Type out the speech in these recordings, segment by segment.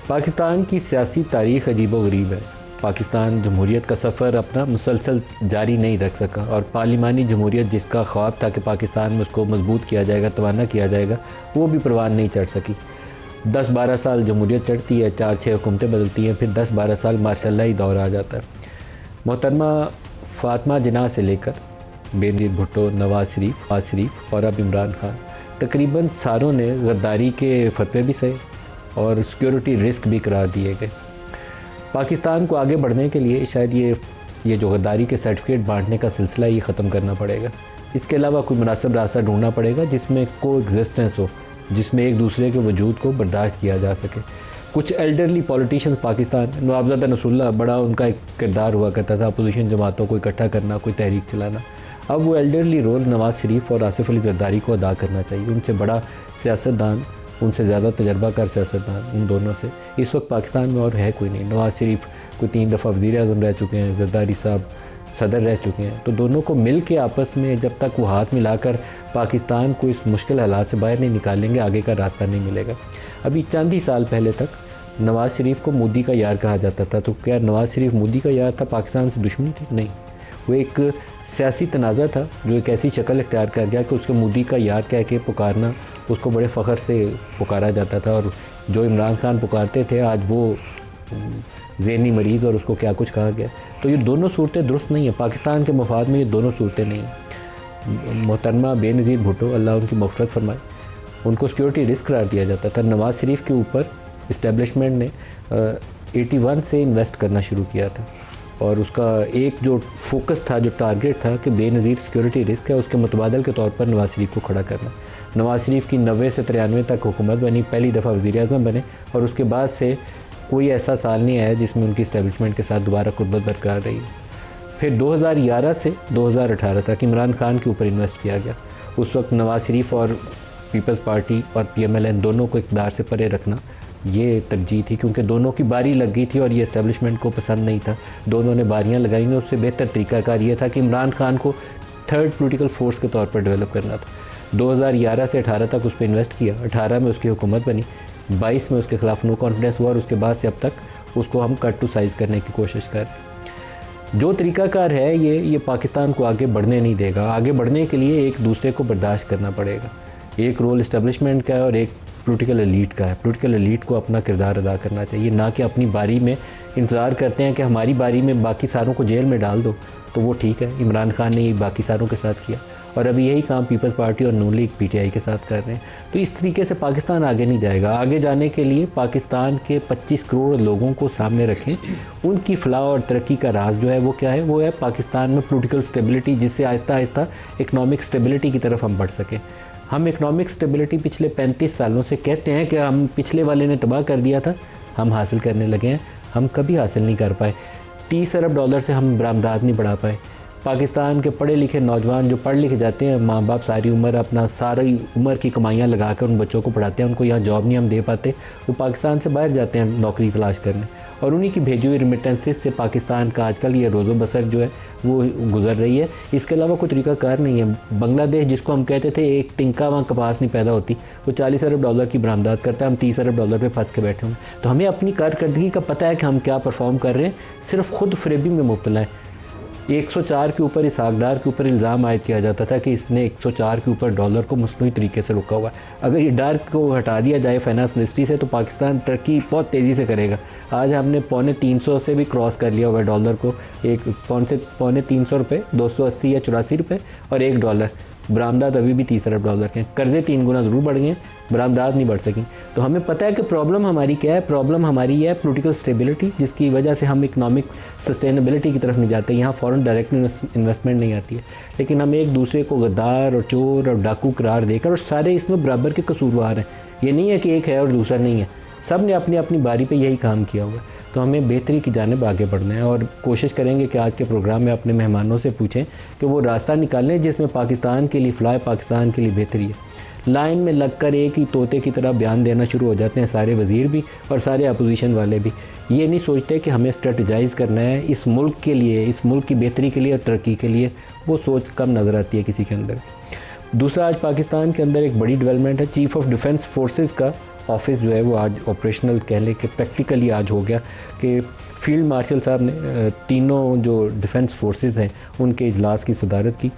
पाकिस्तान की सियासी तारीख़ अजीबोगरीब है। पाकिस्तान जमहूरियत का सफ़र अपना मुसलसल जारी नहीं रख सका और पार्लिमानी जमहूरियत जिसका ख्वाब था कि पाकिस्तान में उसको मजबूत किया जाएगा, तवाना किया जाएगा, वो भी परवान नहीं चढ़ सकी। 10-12 साल जमहूरियत चढ़ती है, 4-6 हुकूमतें बदलती हैं, फिर 10-12 साल माशाअल्लाह ही दौर आ जाता है। मोहतरमा फ़ातिमा जिन्ना से लेकर बेनज़ीर भुट्टो, नवाज़ शरीफ और अब इमरान खान, तकरीबन सारों ने गद्दारी के फतवे भी सहे और सिक्योरिटी रिस्क भी करार दिए गए। पाकिस्तान को आगे बढ़ने के लिए शायद ये जो गद्दारी के सर्टिफिकेट बांटने का सिलसिला ये ख़त्म करना पड़ेगा। इसके अलावा कोई मुनासिब रास्ता ढूंढना पड़ेगा जिसमें को एग्जिस्टेंस हो, जिसमें एक दूसरे के वजूद को बर्दाश्त किया जा सके। कुछ एल्डरली पॉलिटिशियंस पाकिस्तान, नवाबज़ादा नसरुल्लाह बड़ा उनका एक किरदार हुआ करता था, अपोजिशन जमातों को इकट्ठा करना, कोई तहरीक चलाना। अब वो एल्डरली रोल नवाज़ शरीफ और आसिफ अली ज़रदारी को अदा करना चाहिए। उनसे बड़ा सियासतदान, उनसे ज़्यादा तजर्बाकार सियासतदान उन दोनों से इस वक्त पाकिस्तान में और है कोई नहीं। नवाज़ शरीफ कोई 3 दफ़ा वज़ीर आज़म रह चुके हैं, ज़रदारी साहब सदर रह चुके हैं, तो दोनों को मिल के आपस में जब तक वो हाथ मिलाकर पाकिस्तान को इस मुश्किल हालात से बाहर नहीं निकालेंगे, आगे का रास्ता नहीं मिलेगा। अभी चंद ही साल पहले तक नवाज़ शरीफ को मोदी का यार कहा जाता था, तो क्या नवाज़ शरीफ मोदी का यार था, पाकिस्तान से दुश्मनी थी? नहीं, वो एक सियासी तनाज़ा था जो एक ऐसी शक्ल इख्तियार कर गया कि उसके मोदी का यार कह के पुकारना उसको बड़े फ़ख्र से पुकारा जाता था, और जो इमरान खान पुकारते थे आज वो ज़हनी मरीज़ और उसको क्या कुछ कहा गया। तो ये दोनों सूरतें दुरुस्त नहीं है, पाकिस्तान के मफाद में ये दोनों सूरतें नहीं हैं। मोहतरमा बेनज़ीर भुट्टो, अल्लाह उनकी मग़फ़िरत फरमाए, उनको सिक्योरिटी रिस्क करार दिया जाता था। नवाज़ शरीफ के ऊपर इस्टेब्लिशमेंट ने 81 से इन्वेस्ट करना शुरू किया था और उसका एक जो फोकस था, जो टारगेट था कि बेनज़ीर सिक्योरिटी रिस्क है, उसके मुतबादल के तौर पर नवाज़ शरीफ को खड़ा करना। नवाज़ शरीफ की 90 से 93 तक हुकूमत बनी, पहली दफ़ा वज़ीर आज़म बने और उसके बाद से कोई ऐसा साल नहीं आया जिसमें उनकी इस्टेब्लिशमेंट के साथ दोबारा कुर्बत बरकरार रही। फिर 2011 से 2018 तक इमरान खान के ऊपर इन्वेस्ट किया गया। उस वक्त नवाज़ शरीफ और पीपल्स पार्टी और PMLN दोनों को इक़्तिदार से परे रखना ये तरजीह थी, क्योंकि दोनों की बारी लग गई थी और ये इस्टेब्लिशमेंट को पसंद नहीं था। दोनों ने बारियां लगाई हैं। उससे बेहतर तरीक़ाकार ये था कि इमरान खान को थर्ड पॉलिटिकल फोर्स के तौर पर डेवलप करना था। 2011 से 18 तक उस पर इन्वेस्ट किया, 18 में उसकी हुकूमत बनी, 22 में उसके ख़िलाफ़ नो कॉन्फिडेंस हुआ और उसके बाद से अब तक उसको हम कट टू साइज़ करने की कोशिश कर रहे हैं। जो तरीक़ाकार है ये पाकिस्तान को आगे बढ़ने नहीं देगा। आगे बढ़ने के लिए एक दूसरे को बर्दाश्त करना पड़ेगा। एक रोल इस्टेब्लिशमेंट का है और एक पॉलिटिकल एलीट का है। पॉलिटिकल एलीट को अपना किरदार अदा करना चाहिए, ना कि अपनी बारी में इंतज़ार करते हैं कि हमारी बारी में बाकी सारों को जेल में डाल दो। तो वो ठीक है, इमरान खान ने ये बाकी सारों के साथ किया और अभी यही काम पीपल्स पार्टी और नून लीग PTI के साथ कर रहे हैं। तो इस तरीके से पाकिस्तान आगे नहीं जाएगा। आगे जाने के लिए पाकिस्तान के 25 करोड़ लोगों को सामने रखें, उनकी फलाह और तरक्की का राज जो है वो क्या है, वो है पाकिस्तान में पॉलिटिकल स्टेबिलिटी, जिससे आहिस्ता आहिस्ता इकनॉमिक स्टेबिलिटी की तरफ हम बढ़ सकें। हम इकनॉमिक स्टेबिलिटी पिछले 35 सालों से कहते हैं कि हम पिछले वाले ने तबाह कर दिया था, हम हासिल करने लगे हैं। हम कभी हासिल नहीं कर पाए। 30 अरब डॉलर से हम बरामदात नहीं बढ़ा पाए। पाकिस्तान के पढ़े लिखे नौजवान जो पढ़ लिख जाते हैं, माँ बाप सारी उम्र अपना सारी उम्र की कमाइयाँ लगा कर उन बच्चों को पढ़ाते हैं, उनको यहाँ जॉब नहीं हम दे पाते, वो पाकिस्तान से बाहर जाते हैं नौकरी तलाश करने, और उन्हीं की भेजी हुई रिमिटेंसेस से पाकिस्तान का आजकल ये रोज़ो बसर जो है वो गुजर रही है। इसके अलावा कोई तरीक़ाकार नहीं है। बांग्लादेश जिसको हम कहते थे एक तिनका वहाँ कपास नहीं पैदा होती, वो 40 अरब डॉलर की बरामदात करता है, हम 30 अरब डॉलर पे फंस के बैठे होंगे। तो हमें अपनी कारकर्दगी का पता है कि हम क्या परफॉर्म कर रहे हैं, सिर्फ खुद फरेबी में मुब्तला है। 104 के ऊपर इसहाक डार के ऊपर इल्ज़ाम आयद किया जाता था कि इसने 104 के ऊपर डॉलर को मसनूई तरीके से रुका हुआ है। अगर ये डार को हटा दिया जाए फाइनेंस मिनिस्ट्री से तो पाकिस्तान तरक्की बहुत तेज़ी से करेगा। आज हमने 350 से भी क्रॉस कर लिया हुआ है डॉलर को, एक 350 रुपये, 280 या 84 रुपये और $1। बरामदात अभी भी 30 अरब डॉलर के हैं। कर्ज़े 3 गुना ज़रूर बढ़ गए हैं, बरामदात नहीं बढ़ सकें। तो हमें पता है कि प्रॉब्लम हमारी क्या है। प्रॉब्लम हमारी है पॉलिटिकल स्टेबिलिटी, जिसकी वजह से हम इकनॉमिक सस्टेनेबिलिटी की तरफ नहीं जाते। यहाँ फ़ॉरेन डायरेक्ट इन्वेस्टमेंट नहीं आती है, लेकिन हम एक दूसरे को गद्दार और चोर और डाकू करार देकर, और सारे इसमें बराबर के कसूरवार हैं। ये नहीं है कि एक है और दूसरा नहीं है, सब ने अपनी अपनी बारी पे यही काम किया हुआ है। तो हमें बेहतरी की जानिब आगे बढ़ना है और कोशिश करेंगे कि आज के प्रोग्राम में अपने मेहमानों से पूछें कि वो रास्ता निकालें जिसमें पाकिस्तान के लिए फलाह, पाकिस्तान के लिए बेहतरी है। लाइन में लगकर एक ही तोते की तरह बयान देना शुरू हो जाते हैं सारे वज़ीर भी और सारे अपोजिशन वाले भी। ये नहीं सोचते कि हमें स्ट्रेटजाइज़ करना है इस मुल्क के लिए, इस मुल्क की बेहतरी के लिए और तरक्की के लिए। वो सोच कम नज़र आती है किसी के अंदर। दूसरा, आज पाकिस्तान के अंदर एक बड़ी डेवलपमेंट है, चीफ़ ऑफ डिफेंस फोर्सेस का ऑफिस जो है वो आज ऑपरेशनल कह लें कि प्रैक्टिकली आज हो गया कि फील्ड मार्शल साहब ने तीनों जो डिफेंस फोर्सेस हैं उनके इजलास की सदारत की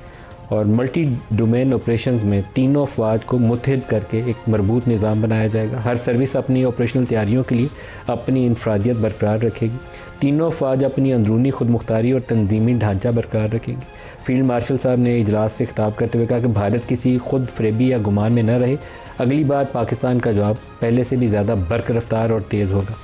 और मल्टी डोमेन ऑपरेशंस में तीनों अफवाज को मुत्तहिद करके एक मरबूत निज़ाम बनाया जाएगा। हर सर्विस अपनी ऑपरेशनल तैयारियों के लिए अपनी इनफरादियत बरकरार रखेगी। तीनों अफवाज अपनी अंदरूनी खुद मुख्तारी और तंजीमी ढांचा बरकरार रखेंगी। फील्ड मार्शल साहब ने इजलास से खिताब करते हुए कहा कि भारत किसी खुद फरेबी या गुमान में न रहे। अगली बार पाकिस्तान का जवाब पहले से भी ज़्यादा बरक रफ्तार और तेज़ होगा।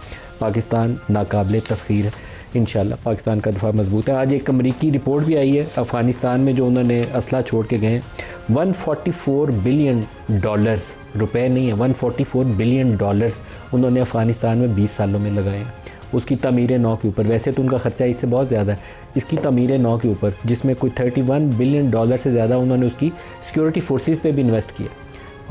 पाकिस्तान नाकाबिले तस्खीर है। इंशाल्लाह पाकिस्तान का दफ़ा मजबूत है। आज एक अमरीकी रिपोर्ट भी आई है अफ़गानिस्तान में जो उन्होंने असला छोड़ के गए हैं 144 बिलियन डॉलर्स, रुपए नहीं है, 144 बिलियन डॉलर्स उन्होंने अफ़गानिस्तान में 20 सालों में लगाए हैं उसकी तमीर नौ के ऊपर। वैसे तो उनका ख़र्चा इससे बहुत ज़्यादा है, इसकी तमीर नौ के ऊपर जिसमें कोई 31 बिलियन डॉलर से ज़्यादा उन्होंने उसकी सिक्योरिटी फोर्सेस पे भी इन्वेस्ट किया।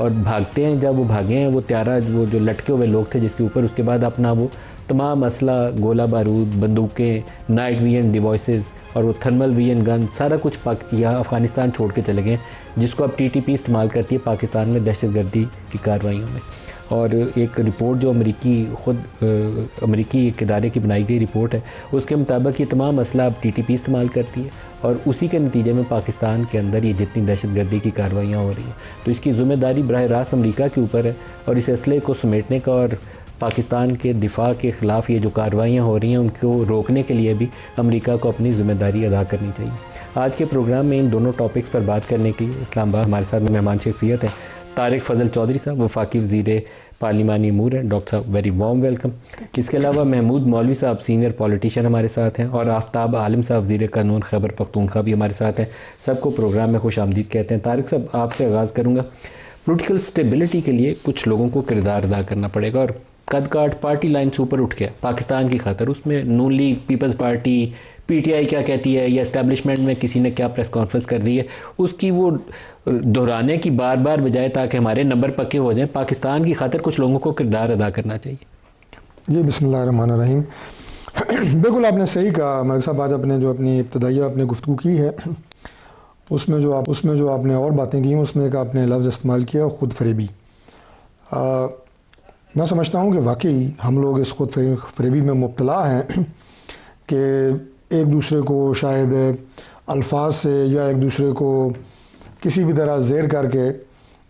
और भागते हैं, जब वो भागे हैं वो त्यारा वो जो लटके हुए लोग थे जिसके ऊपर, उसके बाद अपना वो तमाम असला, गोला बारूद, बंदूकें, नाइट विजन डिवाइसेस और वो थर्मल विजन गन सारा कुछ यहाँ अफ़गानिस्तान छोड़ के चले गए जिसको अब TTP इस्तेमाल करती है पाकिस्तान में दहशतगर्दी की कार्रवाइयों में। और एक रिपोर्ट जो अमरीकी एक इदारे की बनाई गई रिपोर्ट है उसके मुताबिक ये तमाम असला अब TTP इस्तेमाल करती है और उसी के नतीजे में पाकिस्तान के अंदर ये जितनी दहशतगर्दी की कार्रवाइयाँ हो रही हैं तो इसकी ज़िम्मेदारी बराह रास्त अमरीका के ऊपर है। और इस असले को समेटने का और पाकिस्तान के दिफा के ख़िलाफ़ ये जो कार्रवाइयाँ हो रही हैं उनको रोकने के लिए भी अमेरिका को अपनी ज़िम्मेदारी अदा करनी चाहिए। आज के प्रोग्राम में इन दोनों टॉपिक्स पर बात करने के लिए इस्लामाबाद हमारे साथ मेहमान शख्सियत हैं तारिक फ़ज़ल चौधरी साहब, वफाकी वज़ीर पार्लिमानी अमूर हैं। डॉक्टर साहब वेरी वार्म वेलकम। इसके अलावा महमूद मौलवी साहब सीनियर पॉलिटिशियन हमारे साथ हैं और आफ्ताब आलिम साहब वज़ीर कानून खैबर पख्तूनख्वा भी हमारे साथ हैं। सबको प्रोग्राम में खुश आमदीद कहते हैं। तारिक साहब आपसे आगाज़ करूँगा। पोलिटिकल स्टेबिलिटी के लिए कुछ लोगों को किरदार अदा करना पड़ेगा और कद काट पार्टी लाइन से ऊपर उठ गया पाकिस्तान की खातर। उसमें नून लीग, पीपल्स पार्टी, PTI क्या कहती है या इस्टेब्लिशमेंट में किसी ने क्या प्रेस कॉन्फ्रेंस कर दी है उसकी वो दोहराने की बार बार बजाय ताकि हमारे नंबर पक्के हो जाएं, पाकिस्तान की खातिर कुछ लोगों को किरदार अदा करना चाहिए। जी बिस्मिल्लाहिर्रहमानिर्रहीम। बिल्कुल आपने सही कहा मलिक साहब। आज आपने जो अपनी इब्तदाइया आपने गुफ्तगू की है उसमें जो आपने और बातें की हैं उसमें एक आपने लफ्ज़ इस्तेमाल किया खुद फरेबी। मैं समझता हूँ कि वाकई हम लोग इस खुद फरेबी में मुब्तला हैं कि एक दूसरे को शायद अल्फाज से या एक दूसरे को किसी भी तरह ज़ेर करके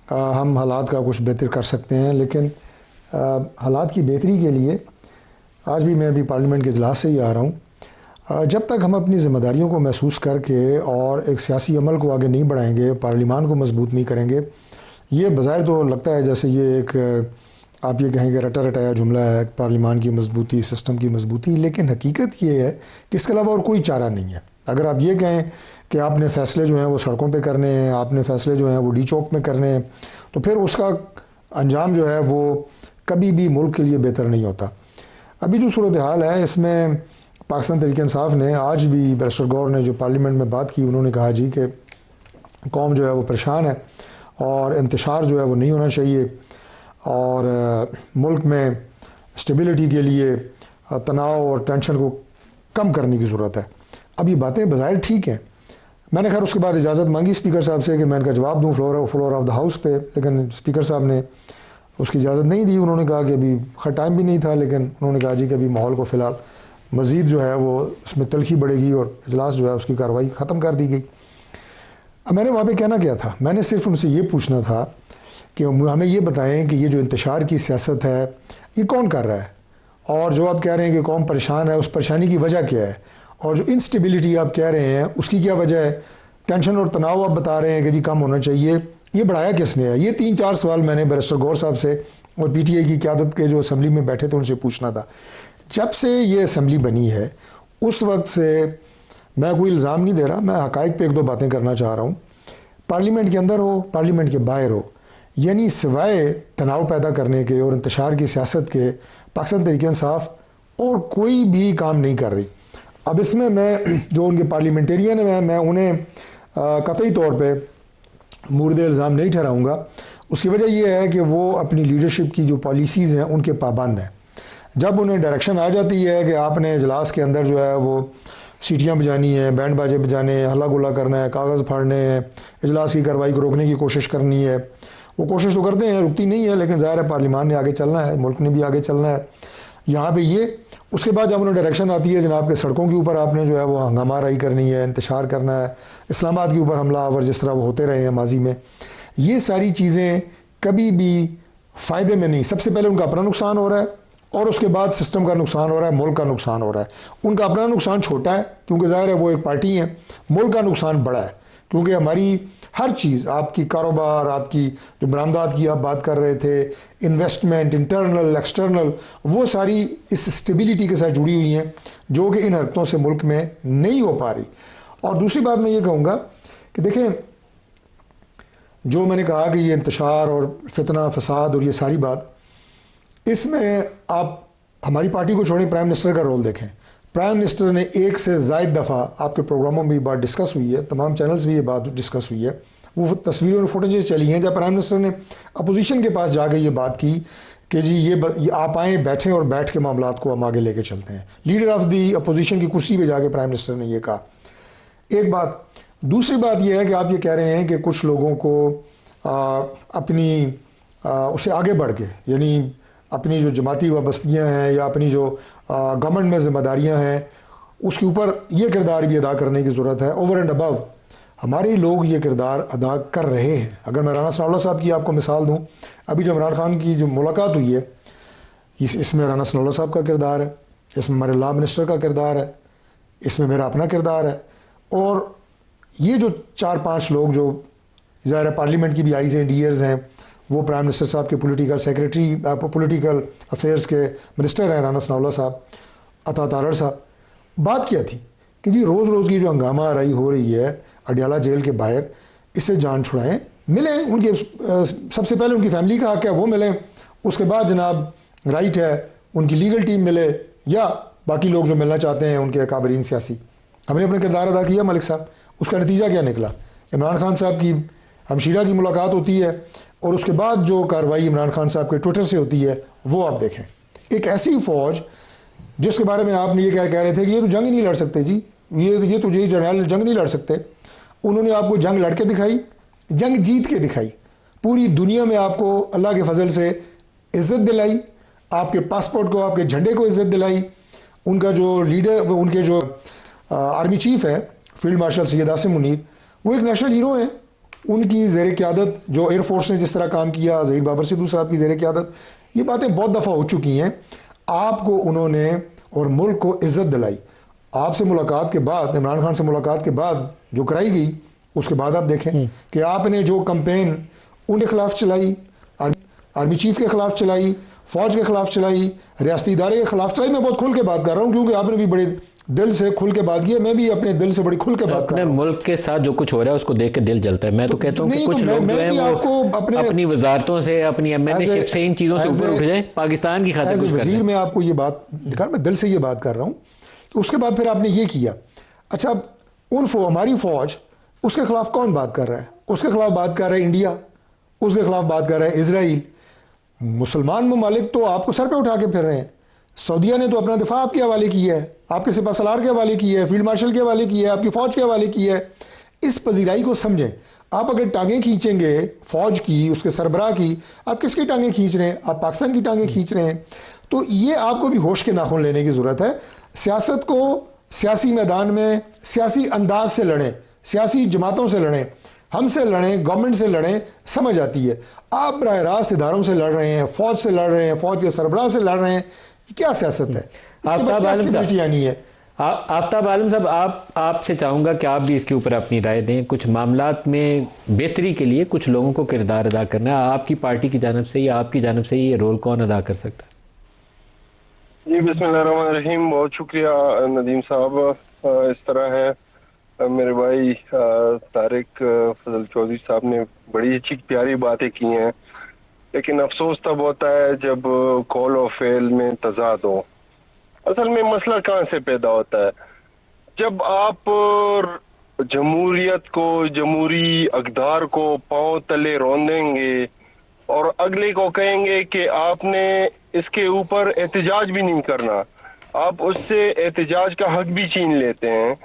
हम हालात का कुछ बेहतर कर सकते हैं। लेकिन हालात की बेहतरी के लिए आज भी मैं अभी पार्लियामेंट के इजलास से ही आ रहा हूँ। जब तक हम अपनी ज़िम्मेदारियों को महसूस करके और एक सियासी अमल को आगे नहीं बढ़ाएंगे, पार्लियामान को मजबूत नहीं करेंगे, ये बज़ाहिर तो लगता है जैसे ये एक आप ये कहेंगे रटा रटाया जुमला है पार्लियामान की मजबूती, सिस्टम की मजबूती, लेकिन हकीकत ये है कि इसके अलावा और कोई चारा नहीं है। अगर आप ये कहें कि आपने फ़ैसले जो हैं वो सड़कों पे करने हैं, आपने फ़ैसले जो हैं वो डी चौक में करने हैं, तो फिर उसका अंजाम जो है वो कभी भी मुल्क के लिए बेहतर नहीं होता। अभी जो सूरत हाल है इसमें पाकिस्तान तहरीक इंसाफ ने आज भी बैरिस्टर गौर ने जो पार्लियामेंट में बात की, उन्होंने कहा जी कि कौम जो है वो परेशान है और इंतशार जो है वो नहीं होना चाहिए और मुल्क में स्टेबिलिटी के लिए तनाव और टेंशन को कम करने की ज़रूरत है। अब ये बातें बज़ाहिर ठीक हैं। मैंने खैर उसके बाद इजाज़त मांगी स्पीकर साहब से कि मैं इनका जवाब दूँ फ्लोर ऑफ द हाउस पे, लेकिन स्पीकर साहब ने उसकी इजाज़त नहीं दी। उन्होंने कहा कि अभी खैर टाइम भी नहीं था, लेकिन उन्होंने कहा जी कि अभी माहौल को फ़िलहाल मज़ीद जो है वो उसमें तलखी बढ़ेगी और इजलास जो है उसकी कार्रवाई ख़त्म कर दी गई। अब मैंने वहाँ पर कहना क्या था, मैंने सिर्फ उनसे ये पूछना था कि हमें ये बताएं कि ये जो इंतशार की सियासत है ये कौन कर रहा है, और जो आप कह रहे हैं कि कौम परेशान है उस परेशानी की वजह क्या है, और जो इंस्टेबिलिटी आप कह रहे हैं उसकी क्या वजह है, टेंशन और तनाव आप बता रहे हैं कि जी कम होना चाहिए, ये बढ़ाया किसने है। ये 3-4 सवाल मैंने बैरिस्टर गौर साहब से और PTI की क़यादत के जो असम्बली में बैठे थे उनसे पूछना था। जब से ये असम्बली बनी है उस वक्त से मैं कोई इल्ज़ाम नहीं दे रहा, मैं हक़ाइक़ पे 1-2 बातें करना चाह रहा हूँ। पार्लियामेंट के अंदर हो, पार्लियामेंट के बाहर हो, यानी सिवाय तनाव पैदा करने के और इंतशार की सियासत के पाकिस्तान तहरीक इंसाफ और कोई भी काम नहीं कर रही। अब इसमें मैं जो उनके पार्लियामेंटेरियन हैं मैं उन्हें कतई तौर पे मुर्द इल्ज़ाम नहीं ठहराऊँगा। उसकी वजह यह है कि वो अपनी लीडरशिप की जो पॉलिसीज़ हैं उनके पाबंद हैं। जब उन्हें डायरेक्शन आ जाती है कि आपने इजलास के अंदर जो है वो सीटियाँ बजानी है, बैंड बाजे बजाने, हल्ला गुल्ला करना है, कागज़ फाड़ने हैं, इजलास की कार्रवाई को रोकने की कोशिश करनी है, वो कोशिश तो करते हैं, रुकती नहीं है, लेकिन ज़ाहिर है पार्लियामान ने आगे चलना है, मुल्क ने भी आगे चलना है। यहाँ पे ये उसके बाद जब उन्हें डायरेक्शन आती है जनाब के सड़कों के ऊपर आपने जो है वो हंगामा राई करनी है, इंतशार करना है, इस्लामाबाद के ऊपर हमला आवर जिस तरह वो होते रहे हैं माजी में, ये सारी चीज़ें कभी भी फ़ायदे में नहीं। सबसे पहले उनका अपना नुकसान हो रहा है और उसके बाद सिस्टम का नुकसान हो रहा है, मुल्क का नुकसान हो रहा है। उनका अपना नुकसान छोटा है क्योंकि ज़ाहिर है वो एक पार्टी है, मुल्क का नुकसान बड़ा है क्योंकि हमारी हर चीज़, आपकी कारोबार, आपकी जो बरामदात की आप बात कर रहे थे, इन्वेस्टमेंट, इंटरनल एक्सटर्नल, वो सारी इस स्टेबिलिटी के साथ जुड़ी हुई हैं जो कि इन हरकतों से मुल्क में नहीं हो पा रही। और दूसरी बात मैं ये कहूँगा कि देखें, जो मैंने कहा कि ये इंतशार और फितना फसाद और ये सारी बात, इसमें आप हमारी पार्टी को छोड़ें, प्राइम मिनिस्टर का रोल देखें। प्राइम मिनिस्टर ने एक से ज़ायद दफ़ा आपके प्रोग्रामों में भी बात डिस्कस हुई है, तमाम चैनल्स भी ये बात डिस्कस हुई है, वो तस्वीरें और फुटेजेस चली हैं जब प्राइम मिनिस्टर ने अपोजिशन के पास जाकर ये बात की कि जी ये आप आएँ, बैठें और बैठ के मामलात को हम आगे लेके चलते हैं। लीडर ऑफ दी अपोजिशन की कुर्सी पे जाके प्राइम मिनिस्टर ने ये कहा, एक बात। दूसरी बात यह है कि आप ये कह रहे हैं कि कुछ लोगों को उससे आगे बढ़ के, यानी अपनी जो जमाती वाबस्तियाँ हैं या अपनी जो गवर्नमेंट में ज़िम्मेदारियाँ हैं उसके ऊपर ये किरदार भी अदा करने की ज़रूरत है। ओवर एंड अबव हमारे लोग ये किरदार अदा कर रहे हैं। अगर मैं राना सनाउल्लाह साहब की आपको मिसाल दूँ, अभी जो इमरान खान की जो मुलाकात हुई है इसमें राना सनाउल्लाह साहब का किरदार है, इसमें हमारे लॉ मिनिस्टर का किरदार है, इसमें मेरा अपना किरदार है, और ये जो 4-5 लोग जो ज़ाहिर पार्लियामेंट की भी आईज़ हैं, डीयर्स हैं, वो प्राइम मिनिस्टर साहब के पॉलिटिकल सेक्रेटरी, पॉलिटिकल अफेयर्स के मिनिस्टर हैं राना सनाउल्लाह साहब, अता तारड़ साहब। बात क्या थी कि जी रोज़ रोज़ की जो हंगामा आराई हो रही है अडयाला जेल के बाहर, इससे जान छुड़ाएं, मिलें उनके, सबसे पहले उनकी फैमिली का हक है वो मिलें, उसके बाद जनाब राइट है उनकी लीगल टीम मिले या बाकी लोग जो मिलना चाहते हैं उनके काबरीन सियासी। हमने अपना किरदार अदा किया मलिक साहब, उसका नतीजा क्या निकला? इमरान खान साहब की हमशीरा की मुलाकात होती है और उसके बाद जो कार्रवाई इमरान खान साहब के ट्विटर से होती है वो आप देखें। एक ऐसी फ़ौज जिसके बारे में आपने ये कह रहे थे कि ये तो जंग ही नहीं लड़ सकते जी, ये तो ये जर्नल जंग नहीं लड़ सकते, उन्होंने आपको जंग लड़ के दिखाई, जंग जीत के दिखाई, पूरी दुनिया में आपको अल्लाह के फजल से इज़्ज़त दिलाई, आपके पासपोर्ट को, आपके झंडे को इज़्ज़त दिलाई। उनका जो लीडर, उनके जो आर्मी चीफ है फील्ड मार्शल सैयद आसिम मुनीर, वो एक नेशनल हीरो हैं। उनकी ज़ेर क़यादत जो एयरफोर्स ने जिस तरह काम किया, ज़हीर बाबर सिद्धू साहब की ज़ेर क़यादत, ये बातें बहुत दफ़ा हो चुकी हैं। आपको उन्होंने और मुल्क को इज़्ज़त दिलाई। आपसे मुलाकात के बाद, इमरान खान से मुलाकात के बाद जो कराई गई, उसके बाद आप देखें कि आपने जो कंपेन उनके खिलाफ चलाई, आर्मी चीफ के खिलाफ चलाई, फ़ौज के खिलाफ चलाई, रियासती इदारे के खिलाफ चलाई। मैं बहुत खुल के बात कर रहा हूँ क्योंकि आपने भी बड़े दिल से खुल के बात की है, मैं भी अपने दिल से बड़ी खुल के बात कर रहा हूँ। मुल्क के साथ जो कुछ हो रहा है उसको देख के दिल जलता है। मैं तो कहता हूँ कि कुछ लोग जो है वो अपनी वजारतों से, अपनी एमएनएशिप से, इन चीज़ों से ऊपर उठ जाए, पाकिस्तान की खातिर कुछ वजीर में आपको ये बात निकाल, मैं दिल से ये बात कर रहा हूँ। उसके बाद फिर आपने ये किया, अच्छा हमारी फ़ौज, उसके खिलाफ कौन बात कर रहा है? उसके खिलाफ बात कर रहा है इंडिया, उसके खिलाफ बात कर रहा है इसराइल। मुसलमान ममालिक तो आपको सर पे उठा के फिर रहे हैं। सऊदीया ने तो अपना दिफा आपके हवाले किया है, आपके सिपा सलार के हवाले किया है, फील्ड मार्शल के हवाले किया है, आपकी फ़ौज के हवाले किया है। इस पजीराई को समझें। आप अगर टांगें खींचेंगे फ़ौज की, उसके सरबराह की, आप किसकी टांगें खींच रहे हैं? आप पाकिस्तान की टांगें खींच रहे हैं। तो ये आपको भी होश के नाखून लेने की ज़रूरत है। सियासत को सियासी मैदान में सियासी अंदाज से लड़ें, सियासी जमातों से लड़ें, हमसे लड़ें, गवर्नमेंट से लड़ें, समझ आती है। आप बराह रास्त इदारों से लड़ रहे हैं, फ़ौज से लड़ रहे हैं, फ़ौज के सरबराह से लड़ रहे हैं, क्या सियासत है? आफ्ताब आलम साहब, आफ्ताब आलम साहब, आपसे चाहूँगा कि आप भी इसके ऊपर अपनी राय दें। कुछ मामलात में बेहतरी के लिए कुछ लोगों को किरदार अदा करना है, आपकी पार्टी की जानिब से या आपकी जानिब से ये रोल कौन अदा कर सकता है? जी बिस्मिल्लाहिर्रहमानिर्रहीम, बहुत शुक्रिया नदीम साहब। इस तरह है मेरे भाई तारिक फजल चौधरी साहब ने बड़ी अच्छी प्यारी बातें की हैं, लेकिन अफसोस तब होता है जब कॉल और फेल में तजाद हो। असल में मसला कहाँ से पैदा होता है? जब आप जमहूरियत को, जमहूरी अक़दार को पांव तले रौंदेंगे और अगले को कहेंगे कि आपने इसके ऊपर एहतजाज भी नहीं करना, आप उससे एहतजाज का हक भी छीन लेते हैं,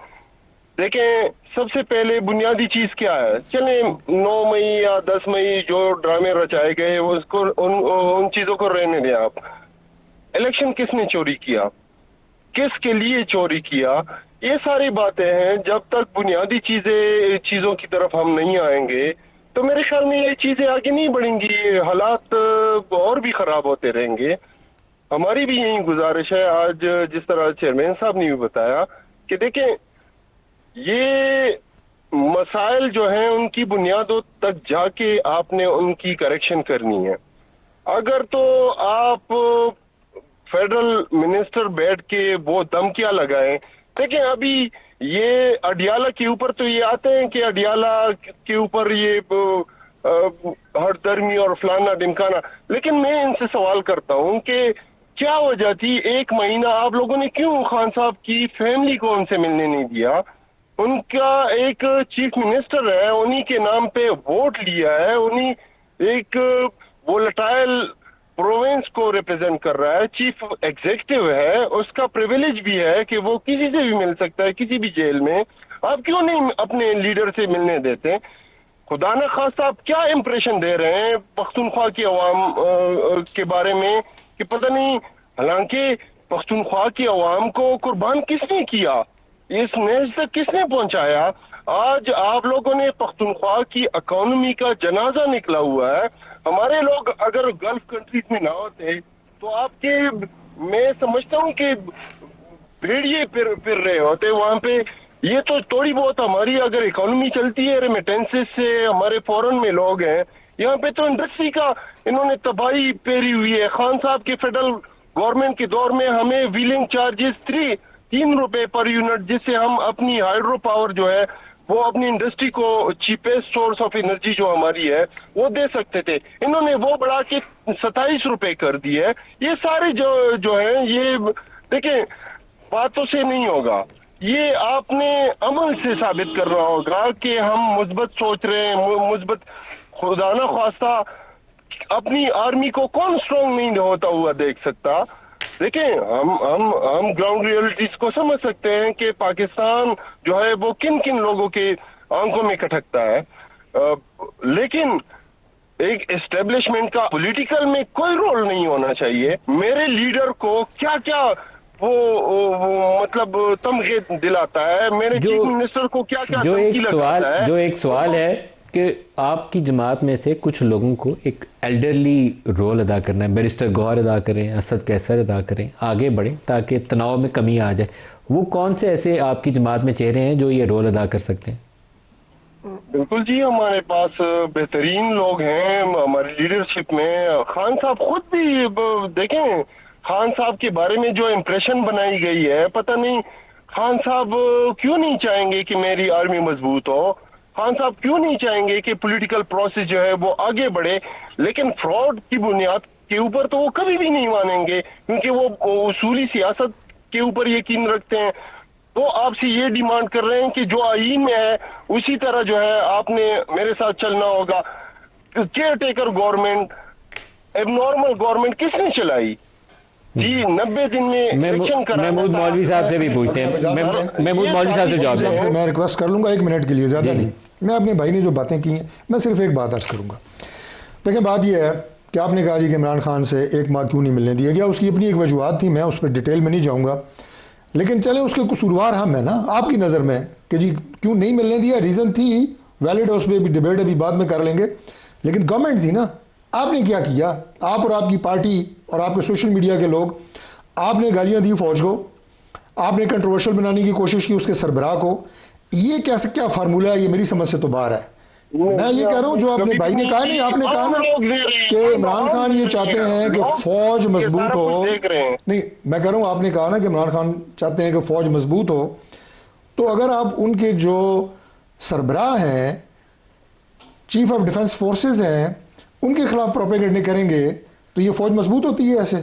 देखें, सबसे पहले बुनियादी चीज क्या है? चले 9 मई या 10 मई जो ड्रामे रचाए गए उसको उन चीजों को रहने दें आप। इलेक्शन किसने चोरी किया, किसके लिए चोरी किया, ये सारी बातें हैं। जब तक बुनियादी चीजों की तरफ हम नहीं आएंगे तो मेरे ख्याल में ये चीजें आगे नहीं बढ़ेंगी, हालात और भी खराब होते रहेंगे। हमारी भी यही गुजारिश है, आज जिस तरह चेयरमैन साहब ने भी बताया कि देखें, ये मसाइल जो हैं उनकी बुनियादों तक जाके आपने उनकी करेक्शन करनी है। अगर तो आप फेडरल मिनिस्टर बैठ के वो धमकियां लगाएं, देखें अभी ये अडियाला के ऊपर तो ये आते हैं कि अडियाला के ऊपर ये हरदर्मी और फलाना ढिमकाना, लेकिन मैं इनसे सवाल करता हूं कि क्या वजह थी? 1 महीना आप लोगों ने क्यों खान साहब की फैमिली को उनसे मिलने नहीं दिया? उनका एक चीफ मिनिस्टर है, उन्हीं के नाम पे वोट लिया है, उन्हीं एक वोलेटाइल प्रोविंस को रिप्रेजेंट कर रहा है, चीफ एग्जीक्यूटिव है, उसका प्रिविलेज भी है कि वो किसी से भी मिल सकता है किसी भी जेल में। आप क्यों नहीं अपने लीडर से मिलने देते? खुदा न खास्ता आप क्या इंप्रेशन दे रहे हैं पख्तूनख्वा की अवाम के बारे में कि पता नहीं, हालांकि पख्तूनख्वा की अवाम को कुर्बान किसने किया, इस नेज तक किसने पहुंचाया? आज आप लोगों ने पख्तूनख्वा की इकोनॉमी का जनाजा निकला हुआ है। हमारे लोग अगर गल्फ कंट्रीज में ना होते तो आपके, मैं समझता हूं कि भेड़िए फिर रहे होते वहां पे। ये तो थोड़ी बहुत हमारी अगर इकोनॉमी चलती है रेमिटेंसेस से, हमारे फॉरेन में लोग हैं, यहाँ पे तो इंडस्ट्री का इन्होंने तबाही पेरी हुई है। खान साहब के फेडरल गवर्नमेंट के दौर में हमें व्हीलिंग चार्जेस 3 रुपए पर यूनिट, जिससे हम अपनी हाइड्रो पावर जो है वो अपनी इंडस्ट्री को चीपेस्ट सोर्स ऑफ एनर्जी जो हमारी है वो दे सकते थे, इन्होंने वो बढ़ा के 27 रुपए कर दिए है। ये सारे जो है ये देखें, बातों से नहीं होगा, ये आपने अमल से साबित करना होगा कि हम मुस्बत सोच रहे हैं, मुस्बत। खुदा ना ख्वास्ता अपनी आर्मी को कौन स्ट्रॉन्ग नहीं होता हुआ देख सकता? देखें, हम ग्राउंड रियलिटीज को समझ सकते हैं कि पाकिस्तान जो है वो किन किन लोगों के आंखों में खटकता है, लेकिन एक एस्टेब्लिशमेंट का पॉलिटिकल में कोई रोल नहीं होना चाहिए। मेरे लीडर को क्या क्या वो मतलब तमगे दिलाता है, मेरे चीफ मिनिस्टर को क्या क्या जो एक सवाल है कि आपकी जमात में से कुछ लोगों को एक एल्डरली रोल अदा करना है, बैरिस्टर गौहर अदा करें, असद कैसर अदा करें, आगे बढ़ें ताकि तनाव में कमी आ जाए। वो कौन से ऐसे आपकी जमात में चेहरे हैं जो ये रोल अदा कर सकते हैं? बिल्कुल जी, हमारे पास बेहतरीन लोग हैं हमारी लीडरशिप में। खान साहब खुद भी देखें, खान साहब के बारे में जो इम्प्रेशन बनाई गई है, पता नहीं खान साहब क्यों नहीं चाहेंगे कि मेरी आर्मी मजबूत हो, खान साहब क्यों नहीं चाहेंगे कि पॉलिटिकल प्रोसेस जो है वो आगे बढ़े, लेकिन फ्रॉड की बुनियाद के ऊपर तो वो कभी भी नहीं मानेंगे, क्योंकि वो उसूली सियासत के ऊपर यकीन रखते हैं। तो आपसे ये डिमांड कर रहे हैं कि जो आईन में है उसी तरह जो है आपने मेरे साथ चलना होगा। Care taker government, abnormal government किसने चलाई जी? 90 दिन में इलेक्शन करा। महमूद मौलवी साहब से भी पूछते हैं, महमूद मौलवी साहब से जवाब दें। मैं रिक्वेस्ट कर लूंगा 1 मिनट के लिए, ज़्यादा नहीं। मैं अपने भाई ने जो बातें की हैं, मैं सिर्फ एक बात अर्ज करूंगा। देखिए, बात यह है कि आपने कहा जी कि इमरान खान से 1 माह क्यों नहीं मिलने दिया गया, उसकी अपनी एक वजूहत थी, मैं उस पर डिटेल में नहीं जाऊँगा, लेकिन चले उसके कसूरवार हम है ना आपकी नज़र में कि जी क्यों नहीं मिलने दिया, रीज़न थी वैलिड है, उस पर भी डिबेट अभी बाद में कर लेंगे, लेकिन गवर्नमेंट थी ना। आपने क्या किया? आप और आपकी पार्टी और आपके सोशल मीडिया के लोग, आपने गालियां दी फौज को, आपने कंट्रोवर्शियल बनाने की कोशिश की उसके सरबराह को। ये कैसे, क्या फार्मूला है? ये मेरी समझ से तो बाहर है। मैं ये कह रहा हूं जो अपने भाई ने कहा नहीं, आपने कहा ना कि इमरान खान ये चाहते हैं कि फौज मजबूत हो, नहीं मैं कह रहा हूं आपने कहा ना कि इमरान खान चाहते हैं कि फौज मजबूत हो, तो अगर आप उनके जो सरबराह हैं, चीफ ऑफ डिफेंस फोर्सेज हैं, उनके खिलाफ प्रोपेगेंडे करेंगे तो ये फौज मजबूत होती है ऐसे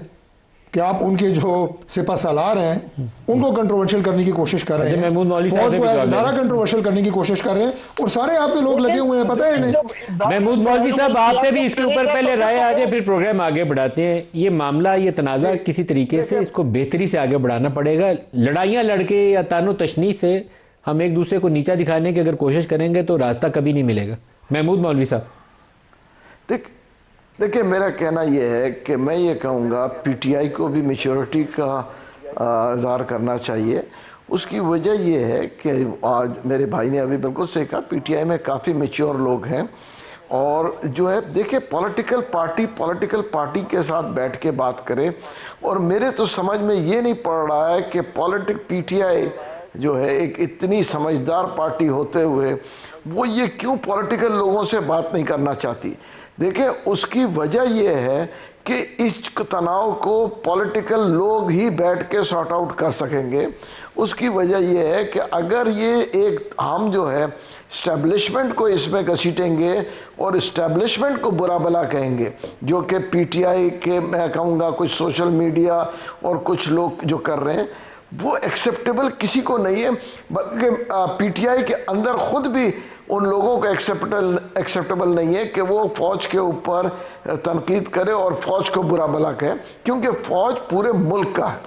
कि आप उनके जो सिपा सालार हैं उनको कंट्रोवर्शियल करने की कोशिश कर रहे हैं, फौज को ज़्यादा कंट्रोवर्शियल करने की कोशिश कर रहे हैं, और सारे आपके लोग लगे हुए हैं, पता है इन्हें। महमूद मौलवी साहब, आपसे भी इसके ऊपर पहले राय आ जाए, फिर प्रोग्राम आगे बढ़ाते हैं। ये मामला, ये तनाज़ा किसी तरीके से इसको बेहतरी से आगे बढ़ाना पड़ेगा। लड़ाइयाँ लड़के या तानो तशनी से हम एक दूसरे को नीचा दिखाने की अगर कोशिश करेंगे तो रास्ता कभी नहीं मिलेगा। महमूद मौलवी साहब। देखिए, मेरा कहना यह है कि मैं ये कहूँगा पीटीआई को भी मेच्योरिटी का इज़हार करना चाहिए। उसकी वजह यह है कि आज मेरे भाई ने अभी बिल्कुल सही कहा, पीटीआई में काफ़ी मेच्योर लोग हैं और जो है देखिए पॉलिटिकल पार्टी के साथ बैठ के बात करें। और मेरे तो समझ में ये नहीं पड़ रहा है कि पीटीआई जो है एक इतनी समझदार पार्टी होते हुए वो ये क्यों पॉलिटिकल लोगों से बात नहीं करना चाहती। देखिए, उसकी वजह यह है कि इस तनाव को पॉलिटिकल लोग ही बैठ के सॉर्ट आउट कर सकेंगे। उसकी वजह यह है कि अगर ये एक हम जो है इस्टेब्लिशमेंट को इसमें घसीटेंगे और इस्टेब्लिशमेंट को बुरा भला कहेंगे, जो कि पीटीआई के मैं कहूँगा कुछ सोशल मीडिया और कुछ लोग जो कर रहे हैं, वो एक्सेप्टेबल किसी को नहीं है। बल्कि पीटीआई के अंदर खुद भी उन लोगों को एक्सेप्टेबल नहीं है कि वो फ़ौज के ऊपर तनकीद करे और फ़ौज को बुरा भला कहे, क्योंकि फ़ौज पूरे मुल्क का है।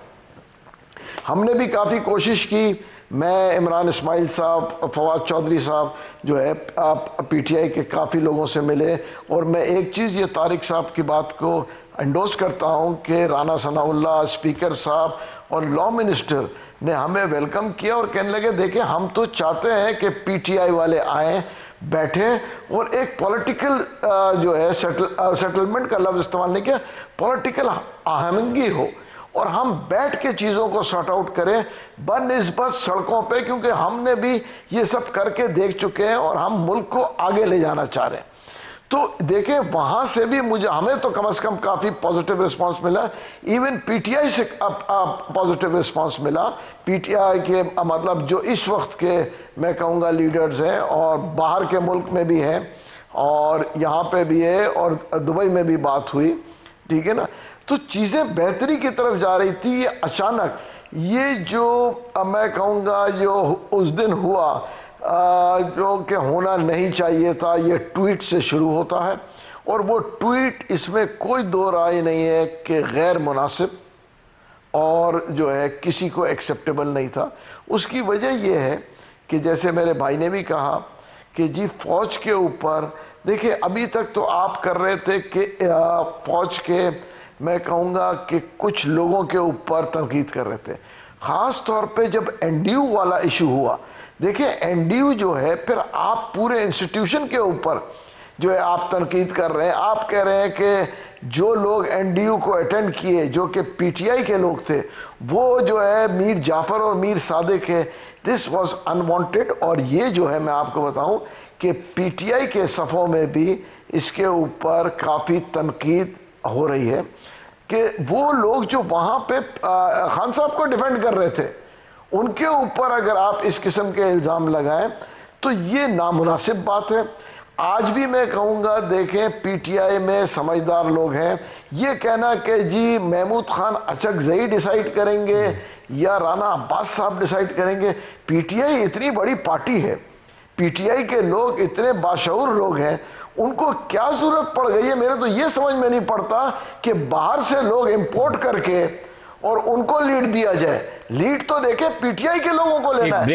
हमने भी काफ़ी कोशिश की, मैं इमरान इस्माइल साहब, फवाद चौधरी साहब जो है पीटीआई के काफ़ी लोगों से मिले। और मैं एक चीज़ ये तारिक साहब की बात को एंडोर्स करता हूँ कि राना सनाउल्लाह स्पीकर साहब और लॉ मिनिस्टर ने हमें वेलकम किया और कहने लगे देखिए हम तो चाहते हैं कि पीटीआई वाले आएँ, बैठे और एक पॉलिटिकल जो है सेटलमेंट का लफ्ज़ इस्तेमाल नहीं किया, पॉलिटिकल आहंगी हो और हम बैठ के चीज़ों को सॉर्ट आउट करें बनिस्बत सड़कों पे, क्योंकि हमने भी ये सब करके देख चुके हैं और हम मुल्क को आगे ले जाना चाह रहे हैं। तो देखें, वहाँ से भी हमें तो कम से कम काफ़ी पॉजिटिव रिस्पांस मिला। इवन पीटीआई से पॉजिटिव रिस्पांस मिला। पीटीआई के मतलब जो इस वक्त के मैं कहूँगा लीडर्स हैं और बाहर के मुल्क में भी हैं और यहाँ पे भी है और दुबई में भी बात हुई, ठीक है ना। तो चीज़ें बेहतरी की तरफ जा रही थी। ये अचानक ये जो मैं कहूँगा जो उस दिन हुआ जो कि होना नहीं चाहिए था, ये ट्वीट से शुरू होता है और वो ट्वीट, इसमें कोई दो राय नहीं है कि गैर मुनासिब और जो है किसी को एक्सेप्टेबल नहीं था। उसकी वजह यह है कि जैसे मेरे भाई ने भी कहा कि जी फ़ौज के ऊपर देखिए, अभी तक तो आप कर रहे थे कि फ़ौज के मैं कहूँगा कि कुछ लोगों के ऊपर तनकीद कर रहे थे, ख़ास तौर पे जब एनडीयू वाला इशू हुआ। देखिए, एनडीयू जो है फिर आप पूरे इंस्टीट्यूशन के ऊपर जो है आप तनकीद कर रहे हैं। आप कह रहे हैं कि जो लोग एनडीयू को अटेंड किए जो कि पीटीआई के लोग थे, वो जो है मीर जाफ़र और मीर सादिक है, दिस वाज अनवांटेड। और ये जो है मैं आपको बताऊं कि पीटीआई के सफ़ों में भी इसके ऊपर काफ़ी तनकीद हो रही है कि वो लोग जो वहाँ पे खान साहब को डिफेंड कर रहे थे, उनके ऊपर अगर आप इस किस्म के इल्ज़ाम लगाएं तो ये नामुनासिब बात है। आज भी मैं कहूँगा देखें, पीटीआई में समझदार लोग हैं। ये कहना कि जी महमूद खान अचकज़ई डिसाइड करेंगे या राना अब्बास साहब डिसाइड करेंगे, पीटीआई इतनी बड़ी पार्टी है, पीटीआई के लोग इतने बाशऊर लोग हैं, उनको क्या ज़रूरत पड़ गई है। मेरे तो ये समझ में नहीं पड़ता कि बाहर से लोग इंपोर्ट करके और उनको लीड दिया जाए। लीड तो देखे पीटीआई के लोगों को लेना है।